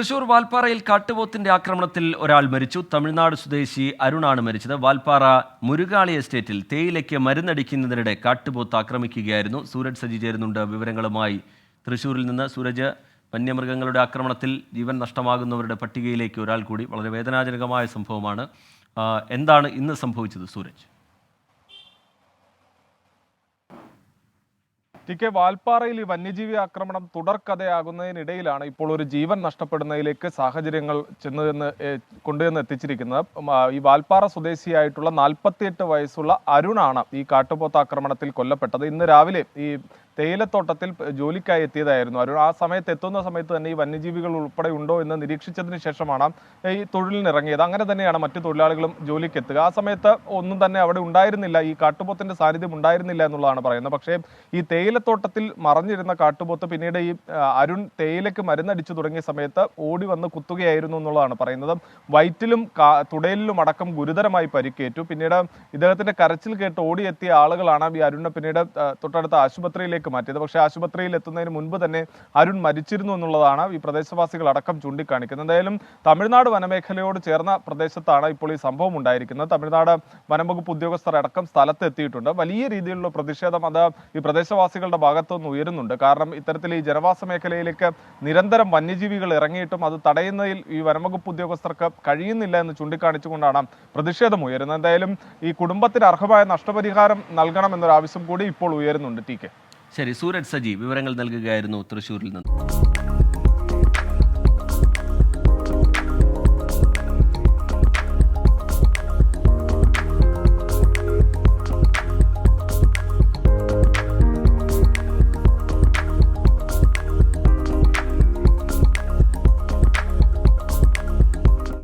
തൃശൂർ വാൽപ്പാറയിൽ കാട്ടുപോത്തിന്റെ ആക്രമണത്തിൽ ഒരാൾ മരിച്ചു. തമിഴ്നാട് സ്വദേശി അരുണാണ് മരിച്ചത്. വാൽപ്പാറ മുരുകാളി എസ്റ്റേറ്റിൽ തേയിലയ്ക്ക് മരുന്നടിക്കുന്നതിനിടെ കാട്ടുപോത്ത് ആക്രമിക്കുകയായിരുന്നു. സൂരജ് സജി ചേരുന്നുണ്ട് വിവരങ്ങളുമായി. തൃശൂരിൽ നിന്ന് സൂരജ്, വന്യമൃഗങ്ങളുടെ ആക്രമണത്തിൽ ജീവൻ നഷ്ടമാകുന്നവരുടെ പട്ടികയിലേക്ക് ഒരാൾ കൂടി. വളരെ വേദനാജനകമായ സംഭവമാണ്. എന്താണ് ഇന്ന് സംഭവിച്ചത് സൂരജ്? വാൽപ്പാറയിൽ ഈ വന്യജീവി ആക്രമണം തുടർക്കഥയാകുന്നതിനിടയിലാണ് ഇപ്പോൾ ഒരു ജീവൻ നഷ്ടപ്പെടുന്നതിലേക്ക് സാഹചര്യങ്ങൾ കൊണ്ടുവന്ന് എത്തിച്ചിരിക്കുന്നത്. ഈ വാൽപ്പാറ സ്വദേശിയായിട്ടുള്ള 48 വയസ്സുള്ള അരുണാണ് ഈ കാട്ടുപോത്ത് ആക്രമണത്തിൽ കൊല്ലപ്പെട്ടത്. ഇന്ന് രാവിലെ ഈ തേയിലത്തോട്ടത്തിൽ ജോലിക്കായി എത്തിയതായിരുന്നു അരുൺ. ആ സമയത്ത് എത്തുന്ന സമയത്ത് തന്നെ ഈ വന്യജീവികൾ ഉൾപ്പെടെ ഉണ്ടോ എന്ന് നിരീക്ഷിച്ചതിന് ശേഷമാണ് ഈ തൊഴിലിനിറങ്ങിയത്. അങ്ങനെ തന്നെയാണ് മറ്റു തൊഴിലാളികളും ജോലിക്ക് എത്തുക. ആ സമയത്ത് ഒന്നും തന്നെ അവിടെ ഉണ്ടായിരുന്നില്ല, ഈ കാട്ടുപോത്തിന്റെ സാന്നിധ്യം ഉണ്ടായിരുന്നില്ല എന്നുള്ളതാണ് പറയുന്നത്. പക്ഷേ ഈ തേയിലത്തോട്ടത്തിൽ മറഞ്ഞിരുന്ന കാട്ടുപോത്ത് പിന്നീട് ഈ അരുൺ തേയിലയ്ക്ക് മരുന്നടിച്ചു തുടങ്ങിയ സമയത്ത് ഓടി വന്ന് കുത്തുകയായിരുന്നു എന്നുള്ളതാണ് പറയുന്നത്. വയറ്റിലും തുടയിലും അടക്കം ഗുരുതരമായി പരിക്കേറ്റു. പിന്നീട് ഇദ്ദേഹത്തിന്റെ കരച്ചിൽ കേട്ട് ഓടിയെത്തിയ ആളുകളാണ് ഈ അരുണിനെ പിന്നീട് തൊട്ടടുത്ത ആശുപത്രിയിലേക്ക് മാറ്റിയത്. പക്ഷേ ആശുപത്രിയിൽ എത്തുന്നതിന് മുൻപ് തന്നെ അരുൺ മരിച്ചിരുന്നു എന്നുള്ളതാണ് ഈ പ്രദേശവാസികൾ അടക്കം ചൂണ്ടിക്കാണിക്കുന്നത്. എന്തായാലും തമിഴ്നാട് വനമേഖലയോട് ചേർന്ന പ്രദേശത്താണ് ഇപ്പോൾ ഈ സംഭവം ഉണ്ടായിരിക്കുന്നത്. തമിഴ്നാട് വനംവകുപ്പ് ഉദ്യോഗസ്ഥർ അടക്കം സ്ഥലത്ത് എത്തിയിട്ടുണ്ട്. വലിയ രീതിയിലുള്ള പ്രതിഷേധം അത് ഈ പ്രദേശവാസികളുടെ ഭാഗത്തുനിന്ന് ഉയരുന്നുണ്ട്. കാരണം ഇത്തരത്തിൽ ഈ ജനവാസ മേഖലയിലേക്ക് നിരന്തരം വന്യജീവികൾ ഇറങ്ങിയിട്ടും അത് തടയുന്നതിൽ ഈ വനംവകുപ്പ് ഉദ്യോഗസ്ഥർക്ക് കഴിയുന്നില്ല എന്ന് ചൂണ്ടിക്കാണിച്ചുകൊണ്ടാണ് പ്രതിഷേധം ഉയരുന്നത്. എന്തായാലും ഈ കുടുംബത്തിന് അർഹമായ നഷ്ടപരിഹാരം നൽകണം എന്നൊരു ആവശ്യം കൂടി ഇപ്പോൾ ഉയരുന്നുണ്ട്. T K. ശരി, സൂരജ് സജി വിവരങ്ങൾ നൽകുകയായിരുന്നു തൃശ്ശൂരിൽ നിന്ന്.